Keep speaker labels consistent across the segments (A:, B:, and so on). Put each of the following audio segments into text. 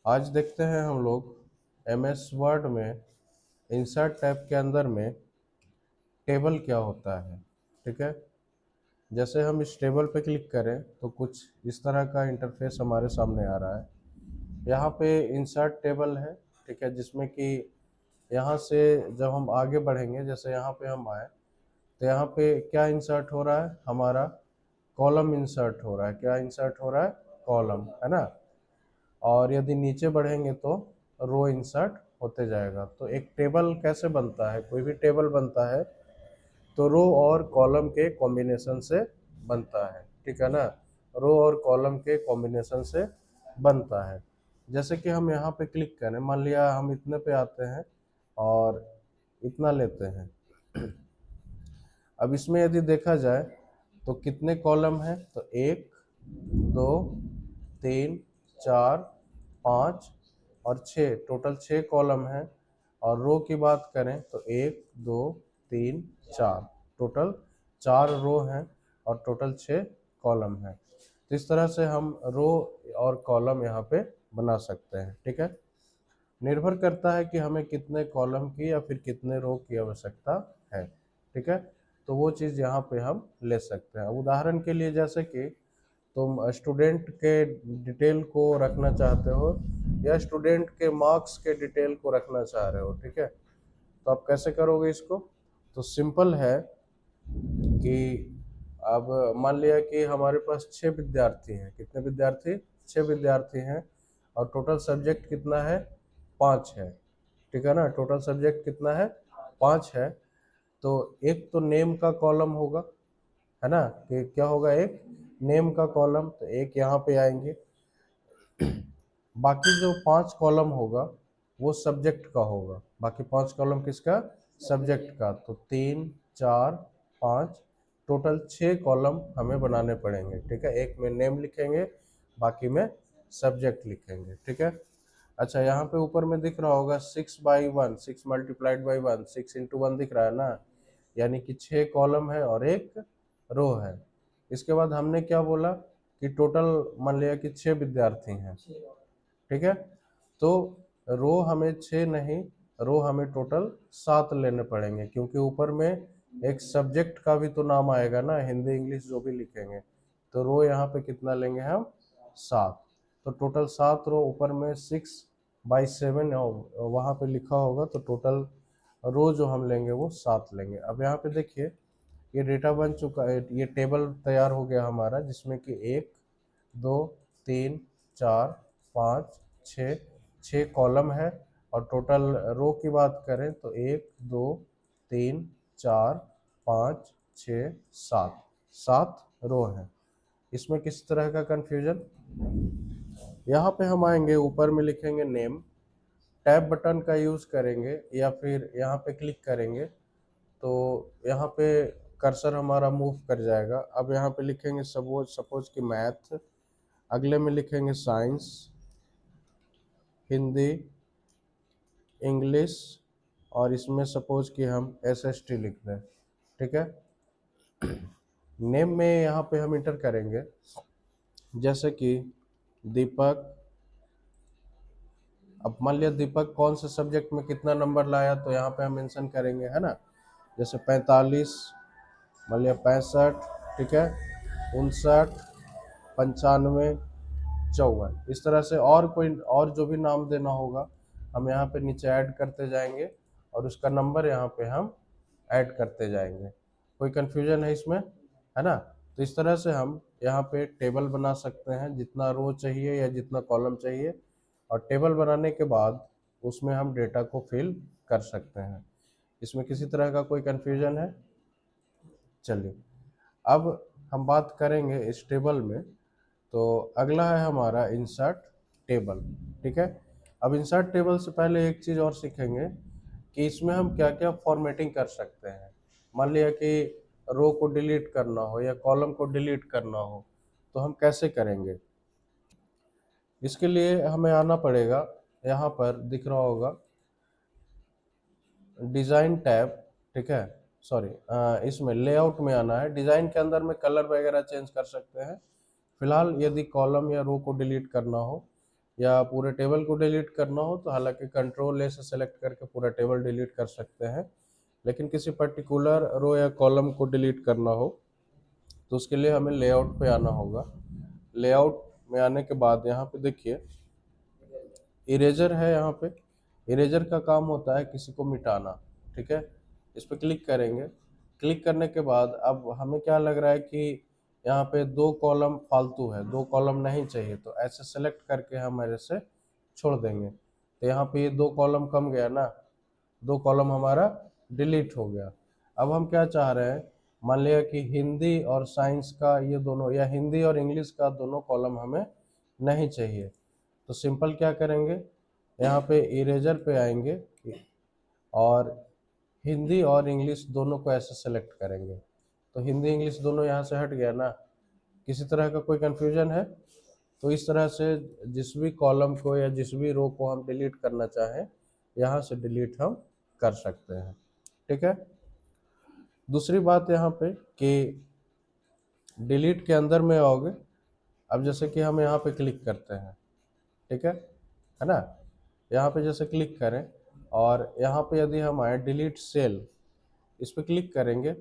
A: आज देखते हैं हम लोग एमएस वर्ड में इंसर्ट टैब के अंदर में टेबल क्या होता है। ठीक है, जैसे हम इस टेबल पे क्लिक करें तो कुछ इस तरह का इंटरफेस हमारे सामने आ रहा है। यहाँ पे इंसर्ट टेबल है। ठीक है, जिसमें कि यहाँ से जब हम आगे बढ़ेंगे, जैसे यहाँ पे हम आए तो यहाँ पे क्या इंसर्ट हो रहा है, हमारा कॉलम इंसर्ट हो रहा है। क्या इंसर्ट हो रहा है, कॉलम, है ना। और यदि नीचे बढ़ेंगे तो रो इंसर्ट होते जाएगा। तो एक टेबल कैसे बनता है, कोई भी टेबल बनता है तो रो और कॉलम के कॉम्बिनेशन से बनता है। ठीक है ना, रो और कॉलम के कॉम्बिनेशन से बनता है। जैसे कि हम यहाँ पे क्लिक करें, मान लिया हम इतने पे आते हैं और इतना लेते हैं। अब इसमें यदि देखा जाए तो कितने कॉलम हैं, तो 1 2 3 4 5 और 6, टोटल 6 कॉलम हैं। और रो की बात करें तो 1 2 3 4, टोटल 4 रो हैं और टोटल 6 कॉलम हैं। तो इस तरह से हम रो और कॉलम यहाँ पे बना सकते हैं। ठीक है, निर्भर करता है कि हमें कितने कॉलम की या फिर कितने रो की आवश्यकता है। ठीक है, तो वो चीज़ यहाँ पे हम ले सकते हैं। उदाहरण के लिए जैसे कि तुम स्टूडेंट के डिटेल को रखना चाहते हो या स्टूडेंट के मार्क्स के डिटेल को रखना चाह रहे हो। ठीक है, तो आप कैसे करोगे इसको, तो सिंपल है कि अब मान लिया कि हमारे पास 6 विद्यार्थी हैं। कितने विद्यार्थी, 6 विद्यार्थी हैं और टोटल सब्जेक्ट कितना है, 5 है। ठीक है ना, टोटल सब्जेक्ट कितना है, 5 है। तो एक तो नेम का कॉलम होगा, है ना, कि क्या होगा, एक नेम का कॉलम, तो एक यहाँ पे आएंगे। बाकी जो 5 कॉलम होगा वो सब्जेक्ट का होगा। बाकी 5 कॉलम किसका, सब्जेक्ट का। तो 3 4 5, टोटल 6 कॉलम हमें बनाने पड़ेंगे। ठीक है, एक में नेम लिखेंगे, बाकी में सब्जेक्ट लिखेंगे। ठीक है, अच्छा यहाँ पे ऊपर में दिख रहा होगा 6/1, 6 मल्टीप्लाइड बाई 1, 6 × 1 दिख रहा है ना, यानी कि 6 कॉलम है और एक रो है। इसके बाद हमने क्या बोला कि टोटल मान लिया कि 6 विद्यार्थी हैं। ठीक है, तो रो हमें 6 नहीं, रो हमें टोटल 7 लेने पड़ेंगे, क्योंकि ऊपर में एक सब्जेक्ट का भी तो नाम आएगा ना, हिंदी इंग्लिश जो भी लिखेंगे। तो रो यहाँ पे कितना लेंगे हम, 7। तो टोटल 7 रो, ऊपर में 6/7 वहाँ पे लिखा होगा, तो टोटल रो जो हम लेंगे वो 7 लेंगे। अब यहाँ पे देखिए ये डेटा बन चुका है, ये टेबल तैयार हो गया हमारा, जिसमें कि 1 2 3 4 5 6, 6 कॉलम है। और टोटल रो की बात करें तो 1 2 3 4 5 6 7, 7 रो हैं। इसमें किस तरह का कंफ्यूजन, यहाँ पे हम आएंगे, ऊपर में लिखेंगे नेम, टैब बटन का यूज करेंगे या फिर यहाँ पे क्लिक करेंगे तो यहाँ पे कर्सर हमारा मूव कर जाएगा। अब यहाँ पे लिखेंगे सपोज कि मैथ, अगले में लिखेंगे साइंस, हिंदी, इंग्लिश, और इसमें सपोज कि हम SST लिख दें। ठीक है, नेम में यहाँ पे हम इंटर करेंगे, जैसे कि दीपक। अब मान लिया दीपक कौन से सब्जेक्ट में कितना नंबर लाया, तो यहाँ पे हम मेंशन करेंगे, है ना। जैसे 45, मान लिया 65, ठीक है, 59, 95, 54, इस तरह से। और कोई और जो भी नाम देना होगा हम यहाँ पे नीचे ऐड करते जाएंगे और उसका नंबर यहाँ पे हम ऐड करते जाएंगे। कोई कंफ्यूजन है इसमें, है ना। तो इस तरह से हम यहाँ पे टेबल बना सकते हैं, जितना रो चाहिए या जितना कॉलम चाहिए, और टेबल बनाने के बाद उसमें हम डेटा को फिल कर सकते हैं। इसमें किसी तरह का कोई कंफ्यूजन है, चलिए अब हम बात करेंगे इस टेबल में। तो अगला है हमारा इंसर्ट टेबल। ठीक है, अब इंसर्ट टेबल से पहले एक चीज़ और सीखेंगे कि इसमें हम क्या क्या फॉर्मेटिंग कर सकते हैं। मान लिया कि रो को डिलीट करना हो या कॉलम को डिलीट करना हो, तो हम कैसे करेंगे। इसके लिए हमें आना पड़ेगा, यहाँ पर दिख रहा होगा डिज़ाइन टैब। ठीक है, सॉरी, इसमें लेआउट में आना है। डिज़ाइन के अंदर में कलर वगैरह चेंज कर सकते हैं। फिलहाल यदि कॉलम या रो को डिलीट करना हो या पूरे टेबल को डिलीट करना हो तो हालांकि कंट्रोल ए से सेलेक्ट करके पूरा टेबल डिलीट कर सकते हैं, लेकिन किसी पर्टिकुलर रो या कॉलम को डिलीट करना हो तो उसके लिए हमें लेआउट पे आना होगा। लेआउट में आने के बाद यहाँ पे देखिए इरेजर है, यहाँ पे इरेजर का काम होता है किसी को मिटाना, ठीक है। इस पर क्लिक करेंगे। क्लिक करने के बाद अब हमें क्या लग रहा है कि यहाँ पे 2 कॉलम फालतू है, 2 कॉलम नहीं चाहिए, तो ऐसे सेलेक्ट करके हम ऐसे छोड़ देंगे। तो यहाँ पे ये 2 कॉलम कम गया ना, 2 कॉलम हमारा डिलीट हो गया। अब हम क्या चाह रहे हैं, मान लिया कि हिंदी और साइंस का ये दोनों, या हिंदी और इंग्लिश का दोनों कॉलम हमें नहीं चाहिए, तो सिंपल क्या करेंगे, यहाँ पे इरेजर पे आएंगे और हिंदी और इंग्लिश दोनों को ऐसे सेलेक्ट करेंगे। तो हिंदी इंग्लिश दोनों यहाँ से हट गया ना। किसी तरह का कोई कन्फ्यूजन है? तो इस तरह से जिस भी कॉलम को या जिस भी रो को हम डिलीट करना चाहें यहाँ से डिलीट हम कर सकते हैं, ठीक है। दूसरी बात यहाँ पे कि डिलीट के अंदर में आओगे, अब जैसे कि हम यहाँ पे क्लिक करते हैं, ठीक है ना। यहाँ पे जैसे क्लिक करें और यहाँ पे यदि हम आए डिलीट सेल, इस पर क्लिक करेंगे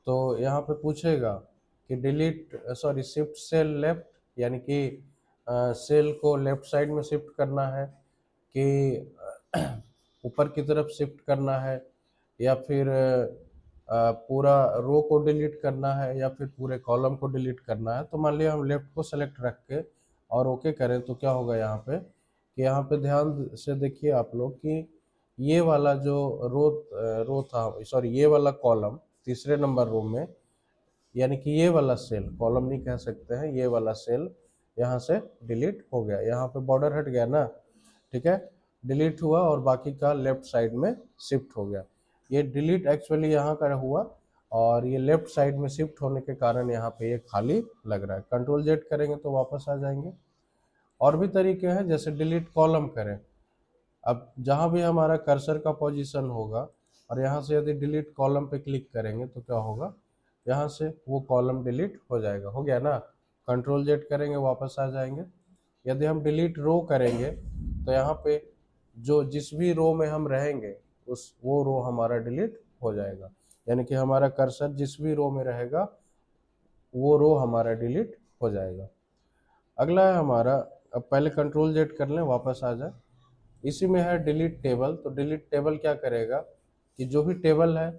A: तो यहाँ पे पूछेगा कि शिफ्ट सेल लेफ्ट, यानी कि सेल को लेफ्ट साइड में शिफ्ट करना है कि ऊपर की तरफ शिफ्ट करना है, या फिर पूरा रो को डिलीट करना है, या फिर पूरे कॉलम को डिलीट करना है। तो मान लिया हम लेफ्ट को सेलेक्ट रख के और ओके करें तो क्या होगा यहाँ पे कि यहाँ पे ध्यान से देखिए आप लोग कि ये वाला जो रो था, सॉरी ये वाला कॉलम तीसरे नंबर रो में, यानी कि ये वाला सेल, कॉलम नहीं कह सकते हैं, ये वाला सेल यहाँ से डिलीट हो गया। यहाँ पे बॉर्डर हट गया ना, ठीक है, डिलीट हुआ और बाकी का लेफ्ट साइड में शिफ्ट हो गया। ये डिलीट एक्चुअली यहाँ का हुआ और ये लेफ्ट साइड में शिफ्ट होने के कारण यहाँ पे ये खाली लग रहा है। कंट्रोल जेड करेंगे तो वापस आ जाएंगे। और भी तरीके हैं, जैसे डिलीट कॉलम करें। अब जहाँ भी हमारा कर्सर का पोजीशन होगा और यहाँ से यदि डिलीट कॉलम पे क्लिक करेंगे तो क्या होगा, यहाँ से वो कॉलम डिलीट हो जाएगा। हो गया ना। कंट्रोल जेड करेंगे वापस आ जाएंगे। यदि हम डिलीट रो करेंगे तो यहाँ पे जो जिस भी रो में हम रहेंगे वो रो हमारा डिलीट हो जाएगा, यानी कि हमारा कर्सर जिस भी रो में रहेगा वो रो हमारा डिलीट हो जाएगा। अगला है हमारा, अब पहले कंट्रोल जेड कर लें वापस आ जाए। इसी में है डिलीट टेबल। तो डिलीट टेबल क्या करेगा कि जो भी टेबल है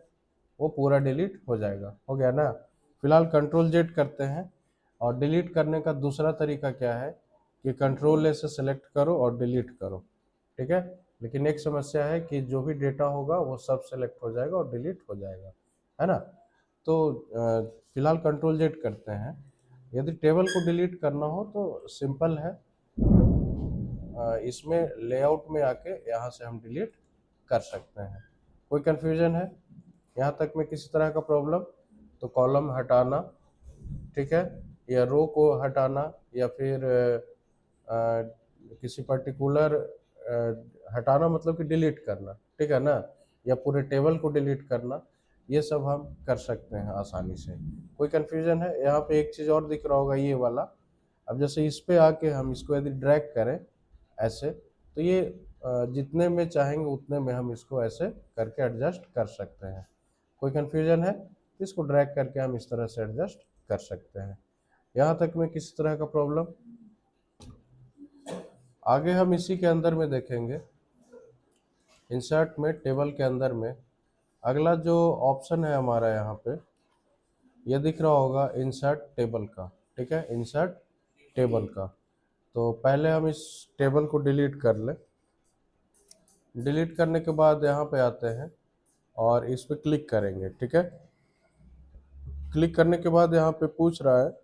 A: वो पूरा डिलीट हो जाएगा। हो गया ना। फिलहाल कंट्रोल जेड करते हैं। और डिलीट करने का दूसरा तरीका क्या है कि कंट्रोल ए से सेलेक्ट करो और डिलीट करो, ठीक है। लेकिन एक समस्या है कि जो भी डेटा होगा वो सब सेलेक्ट हो जाएगा और डिलीट हो जाएगा, है ना। तो फिलहाल कंट्रोल जेड करते हैं। यदि टेबल को डिलीट करना हो तो सिंपल है, इसमें लेआउट में आके यहाँ से हम डिलीट कर सकते हैं। कोई कन्फ्यूजन है यहाँ तक में, किसी तरह का प्रॉब्लम? तो कॉलम हटाना, ठीक है, या रो को हटाना, या फिर किसी पर्टिकुलर हटाना मतलब कि डिलीट करना, ठीक है ना, या पूरे टेबल को डिलीट करना, ये सब हम कर सकते हैं आसानी से। कोई कन्फ्यूजन है? यहाँ पे एक चीज़ और दिख रहा होगा, ये वाला। अब जैसे इस पे आके हम इसको यदि ड्रैग करें ऐसे, तो ये जितने में चाहेंगे उतने में हम इसको ऐसे करके एडजस्ट कर सकते हैं। कोई कन्फ्यूजन है? इसको ड्रैग करके हम इस तरह से एडजस्ट कर सकते हैं। यहाँ तक में किसी तरह का प्रॉब्लम? आगे हम इसी के अंदर में देखेंगे, इंसर्ट में टेबल के अंदर में अगला जो ऑप्शन है हमारा यहाँ पे, ये दिख रहा होगा इंसर्ट टेबल का, ठीक है, इंसर्ट टेबल का। तो पहले हम इस टेबल को डिलीट कर लें। डिलीट करने के बाद यहाँ पे आते हैं और इस पे क्लिक करेंगे, ठीक है। क्लिक करने के बाद यहाँ पे पूछ रहा है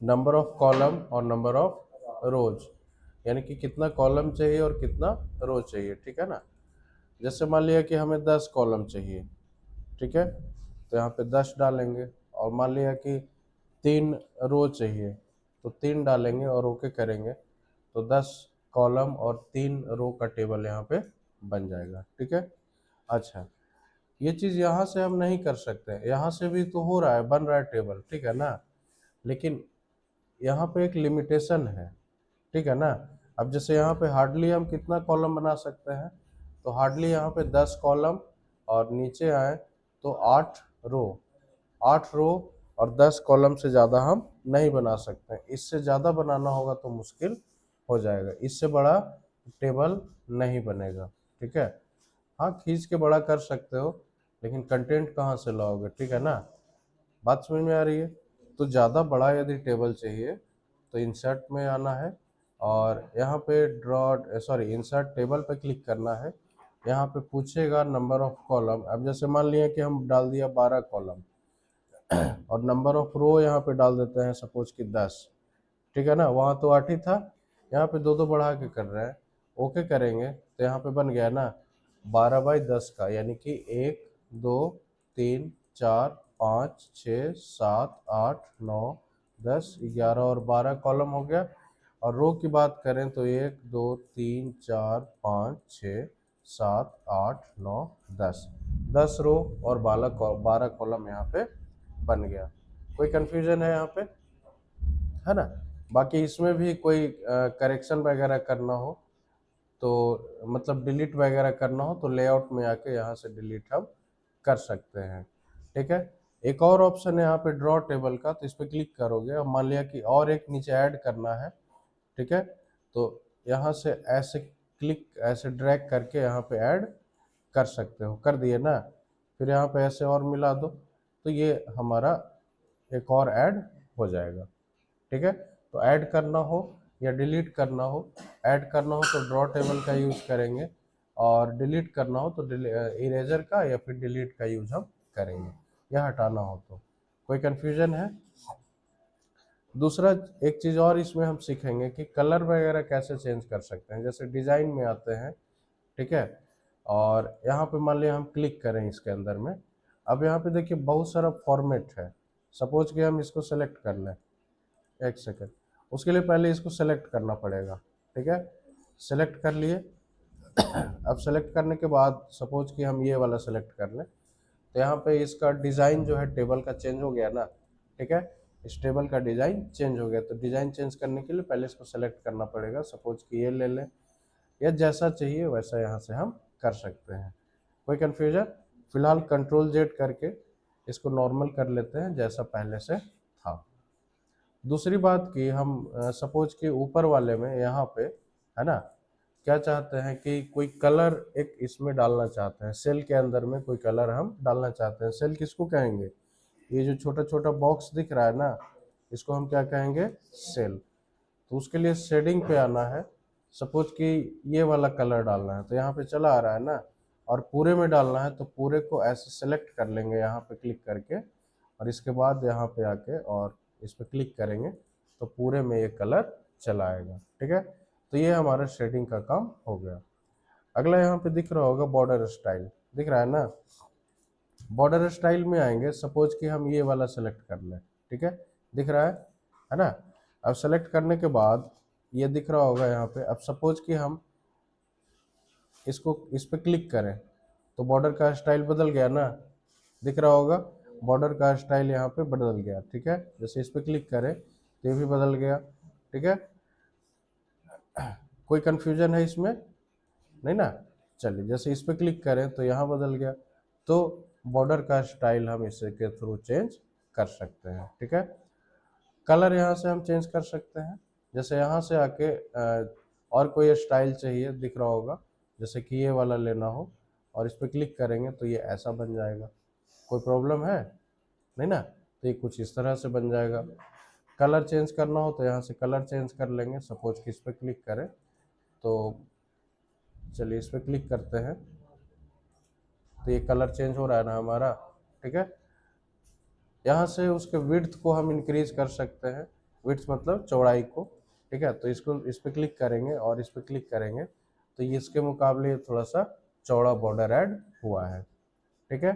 A: नंबर ऑफ कॉलम और नंबर ऑफ रोज, यानी कि कितना कॉलम चाहिए और कितना रो चाहिए, ठीक है ना। जैसे मान लिया कि हमें 10 कॉलम चाहिए, ठीक है, तो यहाँ पे 10 डालेंगे। और मान लिया कि 3 रो चाहिए तो 3 डालेंगे और ओके करेंगे, तो 10 कॉलम और 3 रो का टेबल यहाँ पे बन जाएगा, ठीक है। अच्छा, ये चीज़ यहाँ से हम नहीं कर सकते, यहाँ से भी तो हो रहा है, बन रहा है टेबल, ठीक है ना, लेकिन यहाँ पे एक लिमिटेशन है, ठीक है ना। अब जैसे यहाँ पे हार्डली हम कितना कॉलम बना सकते हैं, तो हार्डली यहाँ पे 10 कॉलम, और नीचे आए तो 8 रो, 8 रो और 10 कॉलम से ज़्यादा हम नहीं बना सकते। इससे ज़्यादा बनाना होगा तो मुश्किल हो जाएगा, इससे बड़ा टेबल नहीं बनेगा, ठीक है। हाँ, खींच के बड़ा कर सकते हो, लेकिन कंटेंट कहाँ से लाओगे, ठीक है ना। बात समझ में आ रही है। तो ज़्यादा बड़ा यदि टेबल चाहिए तो इंसर्ट में आना है, और यहाँ पे इंसर्ट टेबल पे क्लिक करना है। यहाँ पे पूछेगा नंबर ऑफ कॉलम। अब जैसे मान लिया कि हम डाल दिया 12 कॉलम, और नंबर ऑफ रो यहाँ पे डाल देते हैं सपोज कि 10, ठीक है ना। वहाँ तो 8 ही था, यहाँ पे दो दो बढ़ा के कर रहे हैं। ओके करेंगे तो यहाँ पे बन गया ना 12/10 का, यानी कि 1 2 3 4 5 6 7 8 9 10 11 और 12 कॉलम हो गया। और रो की बात करें तो 1 2 3 4 5 6 7 8 9 10, 10 रो और 12 कॉलम यहाँ पे बन गया। कोई कंफ्यूजन है यहाँ पे, है ना। बाकी इसमें भी कोई करेक्शन वगैरह करना हो, तो मतलब डिलीट वगैरह करना हो तो लेआउट में आके यहाँ से डिलीट हम कर सकते हैं, ठीक है। एक और ऑप्शन है यहाँ पे ड्रॉ टेबल का, तो इस पर क्लिक करोगे। अब मान लिया कि और एक नीचे ऐड करना है, ठीक है, तो यहाँ से ऐसे ड्रैग करके यहाँ पे ऐड कर सकते हो, कर दिए ना। फिर यहाँ पे ऐसे और मिला दो, तो ये हमारा एक और ऐड हो जाएगा, ठीक है। तो ऐड करना हो या डिलीट करना हो, ऐड करना हो तो ड्रॉ टेबल का यूज करेंगे, और डिलीट करना हो तो इरेजर का या फिर डिलीट का यूज हम करेंगे, या हटाना हो तो। कोई कंफ्यूजन है। दूसरा एक चीज़ और इसमें हम सीखेंगे कि कलर वगैरह कैसे चेंज कर सकते हैं। जैसे डिज़ाइन में आते हैं, ठीक है, और यहाँ पे मान लिया हम क्लिक करें इसके अंदर में। अब यहाँ पे देखिए बहुत सारा फॉर्मेट है। सपोज कि हम इसको सेलेक्ट कर लें, एक सेकेंड, उसके लिए पहले इसको सेलेक्ट करना पड़ेगा, ठीक है। सेलेक्ट कर लिए। अब सेलेक्ट करने के बाद सपोज कि हम ये वाला सेलेक्ट कर लें, तो यहाँ पे इसका डिज़ाइन जो है टेबल का चेंज हो गया ना, ठीक है। इस टेबल का डिज़ाइन चेंज हो गया, तो डिज़ाइन चेंज करने के लिए पहले इसको सेलेक्ट करना पड़ेगा। सपोज कि ये ले लें, या जैसा चाहिए वैसा यहाँ से हम कर सकते हैं। कोई कन्फ्यूजन। फिलहाल Ctrl Z करके इसको नॉर्मल कर लेते हैं जैसा पहले से था। दूसरी बात कि हम सपोज कि ऊपर वाले में यहाँ पे, है ना, क्या चाहते हैं कि कोई कलर एक इसमें डालना चाहते हैं, सेल के अंदर में कोई कलर हम डालना चाहते हैं। सेल किसको कहेंगे, ये जो छोटा छोटा बॉक्स दिख रहा है ना, इसको हम क्या कहेंगे, सेल। तो उसके लिए शेडिंग पे आना है। सपोज कि ये वाला कलर डालना है, तो यहाँ पे चला आ रहा है ना, और पूरे में डालना है तो पूरे को ऐसे सेलेक्ट कर लेंगे यहाँ पे क्लिक करके, और इसके बाद यहाँ पे आके और इस पर क्लिक करेंगे तो पूरे में ये कलर चला आएगा, ठीक है। तो ये हमारा शेडिंग का काम हो गया। अगला यहाँ पे दिख रहा होगा बॉर्डर स्टाइल, दिख रहा है ना। बॉर्डर स्टाइल में आएंगे, सपोज कि हम ये वाला सेलेक्ट कर लें, ठीक है, दिख रहा है ना। अब सेलेक्ट करने के बाद ये दिख रहा होगा यहाँ पे। अब सपोज कि हम इसको इस पे क्लिक करें तो बॉर्डर का स्टाइल बदल गया ना, दिख रहा होगा। बॉर्डर का स्टाइल यहाँ पे बदल गया, ठीक है। जैसे इस पे क्लिक करें तो ये भी बदल गया, ठीक है। कोई कंफ्यूजन है इसमें, नहीं ना। चलिए, जैसे इस पे क्लिक करें तो यहाँ बदल गया। तो बॉर्डर का स्टाइल हम इससे के थ्रू चेंज कर सकते हैं, ठीक है। कलर यहाँ से हम चेंज कर सकते हैं। जैसे यहाँ से आके और कोई स्टाइल चाहिए, दिख रहा होगा, जैसे कि ये वाला लेना हो, और इस पर क्लिक करेंगे तो ये ऐसा बन जाएगा। कोई प्रॉब्लम है, नहीं ना। तो ये कुछ इस तरह से बन जाएगा। कलर चेंज करना हो तो यहाँ से कलर चेंज कर लेंगे। सपोज कि इस पर क्लिक करें तो चलिए इस पर क्लिक करते हैं, तो ये कलर चेंज हो रहा है ना हमारा, ठीक है। यहाँ से उसके विड्थ को हम इंक्रीज कर सकते हैं, विड्थ मतलब चौड़ाई को, ठीक है। तो इसको इस पर क्लिक करेंगे और इस पर क्लिक करेंगे तो ये इसके मुकाबले थोड़ा सा चौड़ा बॉर्डर ऐड हुआ है, ठीक है।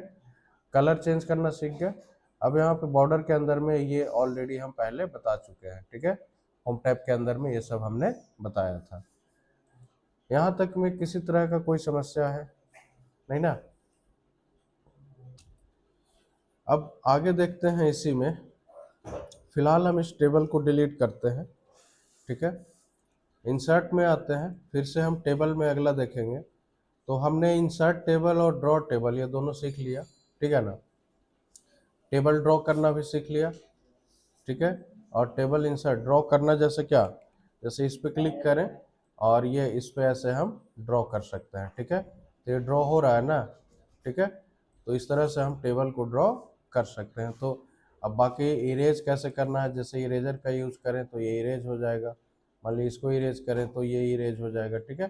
A: कलर चेंज करना सीख गया। अब यहाँ पे बॉर्डर के अंदर में ये ऑलरेडी हम पहले बता चुके हैं, ठीक है। होम टैब के अंदर में ये सब हमने बताया था। यहाँ तक में किसी तरह का कोई समस्या है, नहीं ना। अब आगे देखते हैं इसी में। फिलहाल हम इस टेबल को डिलीट करते हैं, ठीक है। इंसर्ट में आते हैं, फिर से हम टेबल में अगला देखेंगे। तो हमने इंसर्ट टेबल और ड्रॉ टेबल ये दोनों सीख लिया, ठीक है ना। टेबल ड्रॉ करना भी सीख लिया, ठीक है। और टेबल इंसर्ट ड्रॉ करना जैसे क्या, जैसे इस पे क्लिक करें और ये इस पे ऐसे हम ड्रॉ कर सकते हैं, ठीक है। तो ये ड्रॉ हो रहा है ना, ठीक है। तो इस तरह से हम टेबल को ड्रॉ कर सकते हैं। तो अब बाकी इरेज कैसे करना है, जैसे इरेजर का यूज़ करें तो ये इरेज हो जाएगा, मान ली इसको इरेज करें तो ये इरेज हो जाएगा, ठीक है।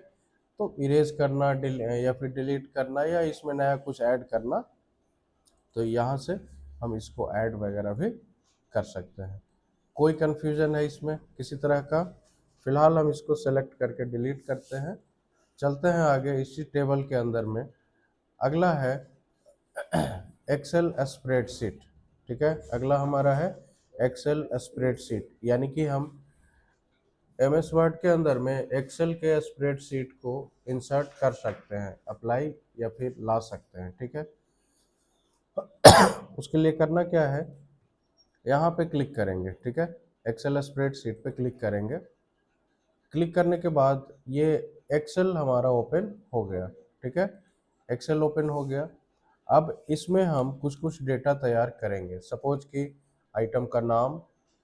A: तो इरेज करना या फिर डिलीट करना या इसमें नया कुछ ऐड करना, तो यहाँ से हम इसको ऐड वगैरह भी कर सकते हैं। कोई कन्फ्यूज़न है इसमें किसी तरह का? फिलहाल हम इसको सेलेक्ट करके डिलीट करते हैं। चलते हैं आगे इसी टेबल के अंदर में। अगला है एक्सेल स्प्रेडशीट, ठीक है। अगला हमारा है एक्सेल स्प्रेडशीट, यानी कि हम एमएस वर्ड के अंदर में एक्सेल के स्प्रेडशीट को इंसर्ट कर सकते हैं, अप्लाई या फिर ला सकते हैं, ठीक है। उसके लिए करना क्या है, यहाँ पे क्लिक करेंगे, ठीक है। एक्सेल स्प्रेडशीट पे क्लिक करेंगे। क्लिक करने के बाद ये एक्सेल हमारा ओपन हो गया, ठीक है। एक्सेल ओपन हो गया। अब इसमें हम कुछ कुछ डेटा तैयार करेंगे, सपोज कि आइटम का नाम,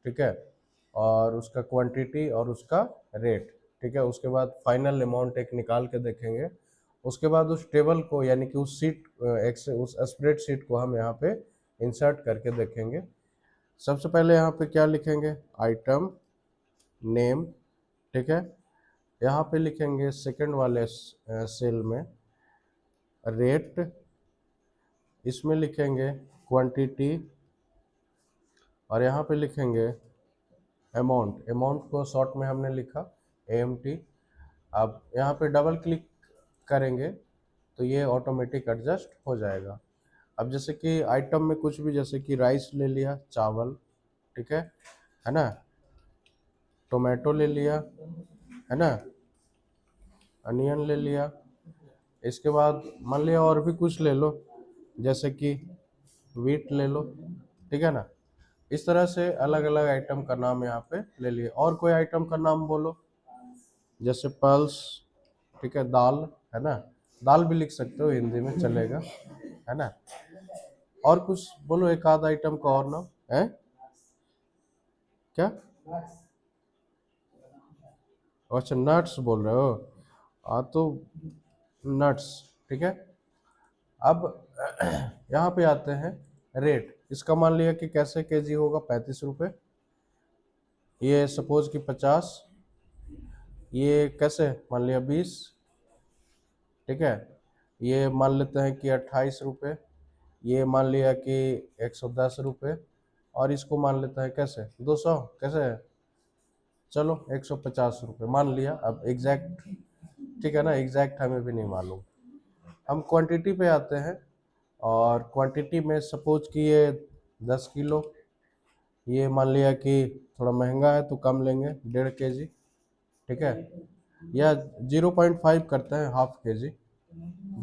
A: ठीक है, और उसका क्वांटिटी और उसका रेट, ठीक है। उसके बाद फाइनल अमाउंट एक निकाल के देखेंगे। उसके बाद उस टेबल को यानी कि उस उस स्प्रेडशीट को हम यहाँ पे इंसर्ट करके देखेंगे। सबसे पहले यहाँ पे क्या लिखेंगे, आइटम नेम, ठीक है। यहाँ पे लिखेंगे सेकंड वाले सेल में रेट, इसमें लिखेंगे क्वांटिटी और यहाँ पे लिखेंगे अमाउंट। अमाउंट को शॉर्ट में हमने लिखा AMT। अब यहाँ पे डबल क्लिक करेंगे तो ये ऑटोमेटिक एडजस्ट हो जाएगा। अब जैसे कि आइटम में कुछ भी, जैसे कि राइस ले लिया, चावल, ठीक है ना, टोमेटो ले लिया, है ना, अनियन ले लिया। इसके बाद मान लिया और भी कुछ ले लो, जैसे कि वीट ले लो, ठीक है ना। इस तरह से अलग अलग आइटम का नाम यहाँ पे ले लिए। और कोई आइटम का नाम बोलो, जैसे पल्स, ठीक है, दाल, है ना, दाल भी लिख सकते हो, हिंदी में चलेगा, है ना। और कुछ बोलो, एक आध आइटम का और नाम है क्या? अच्छा, नट्स बोल रहे हो, हाँ तो नट्स, ठीक है। अब यहाँ पे आते हैं रेट। इसका मान लिया कि कैसे केजी होगा, 35 रुपये। ये सपोज कि 50, ये कैसे मान लिया 20, ठीक है। ये मान लेते हैं कि 28 रुपये, ये मान लिया कि 110 रुपये, और इसको मान लेते हैं कैसे 200, कैसे है, चलो 150 रुपये मान लिया। अब एग्जैक्ट, ठीक है ना, एग्जैक्ट हमें भी नहीं मालूम। हम क्वांटिटी पे आते हैं और क्वांटिटी में सपोज कि ये 10 किलो, ये मान लिया कि थोड़ा महंगा है तो कम लेंगे, 1.5 kg, ठीक है। या 0.5 करते हैं, हाफ kg,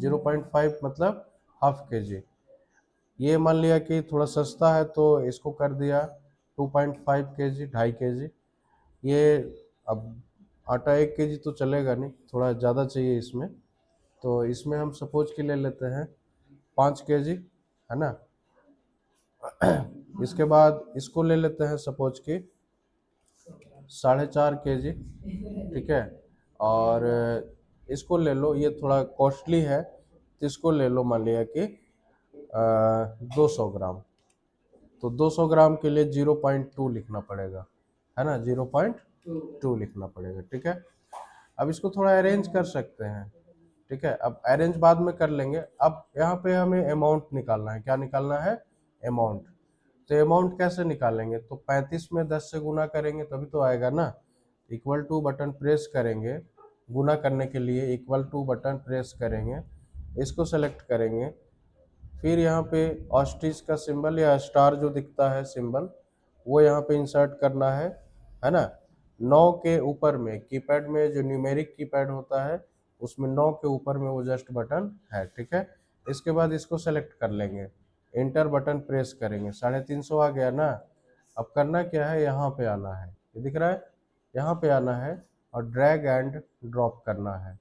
A: 0.5 मतलब हाफ kg। ये मान लिया कि थोड़ा सस्ता है तो इसको कर दिया 2.5 kg, 2.5 kg। ये अब आटा 1 kg तो चलेगा नहीं, थोड़ा ज़्यादा चाहिए इसमें, तो इसमें हम सपोज कि ले लेते हैं 5 kg, है ना। इसके बाद इसको ले लेते हैं सपोज कि 4.5 kg, ठीक है। और इसको ले लो, ये थोड़ा कॉस्टली है तो इसको ले लो, मान लिया कि 200 ग्राम। तो 200 ग्राम के लिए 0.2 लिखना पड़ेगा, है ना, 0.2 लिखना पड़ेगा, ठीक है। अब इसको थोड़ा अरेंज कर सकते हैं, ठीक है। अब अरेंज बाद में कर लेंगे। अब यहाँ पे हमें अमाउंट निकालना है। क्या निकालना है? अमाउंट। तो अमाउंट कैसे निकालेंगे? तो 35 में 10 से गुना करेंगे तभी तो आएगा ना। इक्वल टू बटन प्रेस करेंगे, गुना करने के लिए इक्वल टू बटन प्रेस करेंगे, इसको सेलेक्ट करेंगे। फिर यहाँ पे ऑस्ट्रिच का सिंबल या स्टार जो दिखता है सिंबल, वो यहाँ पे इंसर्ट करना है ना। 9 के ऊपर में कीपैड में जो न्यूमेरिक कीपैड होता है उसमें 9 के ऊपर में वो जस्ट बटन है, ठीक है। इसके बाद इसको सेलेक्ट कर लेंगे, एंटर बटन प्रेस करेंगे, 350 आ गया ना। अब करना क्या है, यहाँ पे आना है, ये दिख रहा है, यहाँ पे आना है और ड्रैग एंड ड्रॉप करना है,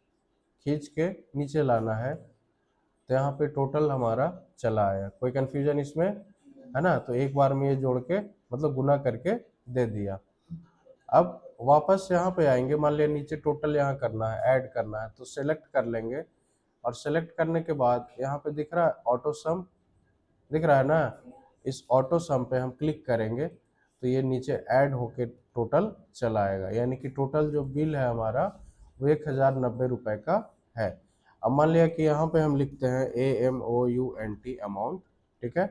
A: खींच के नीचे लाना है। तो यहाँ पे टोटल हमारा चला आया, कोई कंफ्यूजन इसमें है ना। तो एक बार में ये जोड़ के मतलब गुना करके दे दिया। अब वापस यहाँ पे आएंगे, मान लिया नीचे टोटल यहाँ करना है, ऐड करना है, तो सेलेक्ट कर लेंगे। और सेलेक्ट करने के बाद यहाँ पे दिख रहा है ऑटो सम, दिख रहा है ना, इस ऑटो सम पे हम क्लिक करेंगे तो ये नीचे ऐड होके टोटल चला आएगा। यानी कि टोटल जो बिल है हमारा वो 1090 रुपये का है। अब मान लिया कि यहाँ पे हम लिखते हैं AMOUNT अमाउंट, ठीक है।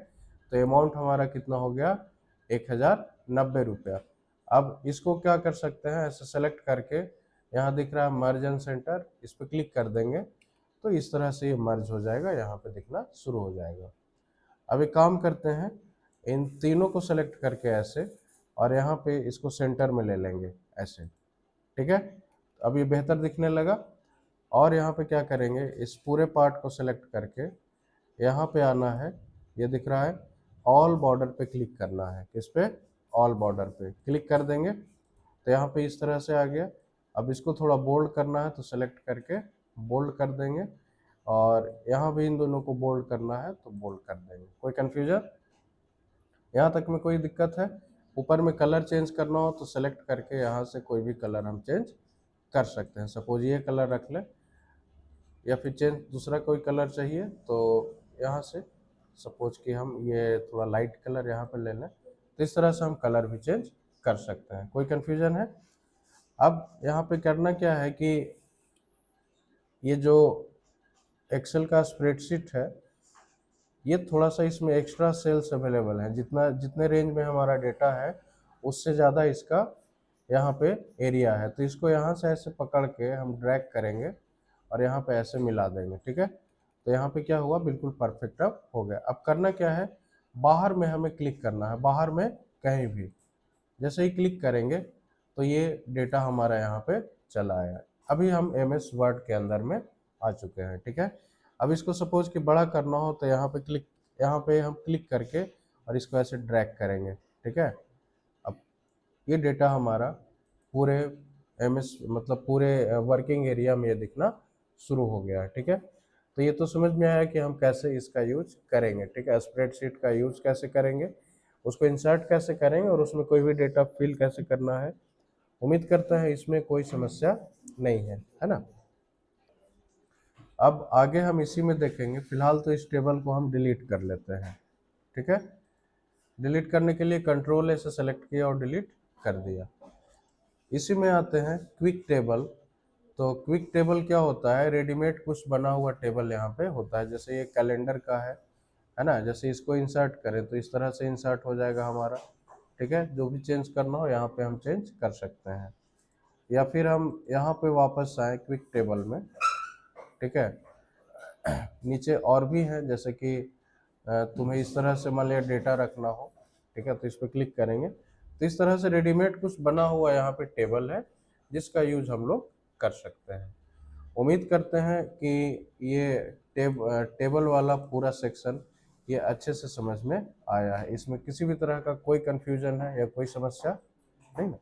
A: तो अमाउंट हमारा कितना हो गया, 1090 रुपया। अब इसको क्या कर सकते हैं, ऐसे सेलेक्ट करके यहाँ दिख रहा है मर्ज एंड सेंटर, इस पर क्लिक कर देंगे तो इस तरह से ये मर्ज हो जाएगा, यहाँ पे दिखना शुरू हो जाएगा। अब एक काम करते हैं, इन तीनों को सेलेक्ट करके ऐसे, और यहाँ पे इसको सेंटर में ले लेंगे ऐसे, ठीक है। अब ये बेहतर दिखने लगा। और यहाँ पे क्या करेंगे, इस पूरे पार्ट को सेलेक्ट करके यहाँ पे आना है, ये दिख रहा है ऑल बॉर्डर पे क्लिक करना है। किस पे, ऑल बॉर्डर पे क्लिक कर देंगे तो यहाँ पे इस तरह से आ गया। अब इसको थोड़ा बोल्ड करना है तो सेलेक्ट करके बोल्ड कर देंगे, और यहाँ भी इन दोनों को बोल्ड करना है तो बोल्ड कर देंगे। कोई कन्फ्यूजन यहाँ तक में, कोई दिक्कत है? ऊपर में कलर चेंज करना हो तो सेलेक्ट करके यहाँ से कोई भी कलर हम चेंज कर सकते हैं। सपोज ये कलर रख लें, या फिर चेंज दूसरा कोई कलर चाहिए तो यहाँ से सपोज कि हम ये थोड़ा लाइट कलर यहाँ पे ले लें, तो इस तरह से हम कलर भी चेंज कर सकते हैं। कोई कन्फ्यूजन है? अब यहाँ पे करना क्या है कि ये जो एक्सेल का स्प्रेडशीट है, ये थोड़ा सा इसमें एक्स्ट्रा सेल्स अवेलेबल है। जितने रेंज में हमारा डेटा है उससे ज़्यादा इसका यहाँ पे एरिया है। तो इसको यहाँ से ऐसे पकड़ के हम ड्रैग करेंगे और यहाँ पे ऐसे मिला देंगे, ठीक है। तो यहाँ पे क्या हुआ, बिल्कुल परफेक्ट अब हो गया। अब करना क्या है, बाहर में हमें क्लिक करना है, बाहर में कहीं भी जैसे ही क्लिक करेंगे तो ये डेटा हमारा यहाँ पे चला आया। अभी हम MS वर्ड के अंदर में आ चुके हैं, ठीक है। अब इसको सपोज कि बड़ा करना हो तो यहाँ पे हम क्लिक करके और इसको ऐसे ड्रैग करेंगे, ठीक है। अब ये डेटा हमारा पूरे MS मतलब पूरे वर्किंग एरिया में ये दिखना शुरू हो गया है, ठीक है। तो ये तो समझ में आया कि हम कैसे इसका यूज करेंगे, ठीक है। स्प्रेडशीट का यूज कैसे करेंगे, उसको इंसर्ट कैसे करेंगे और उसमें कोई भी डेटा फिल कैसे करना है। उम्मीद करता है इसमें कोई समस्या नहीं है ना। अब आगे हम इसी में देखेंगे। फिलहाल तो इस टेबल को हम डिलीट कर लेते हैं, ठीक है। डिलीट करने के लिए कंट्रोल से सेलेक्ट किया और डिलीट कर दिया। इसी में आते हैं क्विक टेबल। तो क्विक टेबल क्या होता है, रेडीमेड कुछ बना हुआ टेबल यहाँ पे होता है। जैसे ये कैलेंडर का है ना, जैसे इसको इंसर्ट करें तो इस तरह से इंसर्ट हो जाएगा हमारा, ठीक है। जो भी चेंज करना हो यहाँ पे हम चेंज कर सकते हैं, या फिर हम यहाँ पे वापस आए क्विक टेबल में, ठीक है। नीचे और भी हैं, जैसे कि तुम्हें इस तरह से मान लिया डेटा रखना हो, ठीक है, तो इस पर क्लिक करेंगे तो इस तरह से रेडीमेड कुछ बना हुआ यहाँ पे टेबल है जिसका यूज हम लोग कर सकते हैं। उम्मीद करते हैं कि ये टेबल वाला पूरा सेक्शन ये अच्छे से समझ में आया है। इसमें किसी भी तरह का कोई कंफ्यूजन है या कोई समस्या नहीं ना?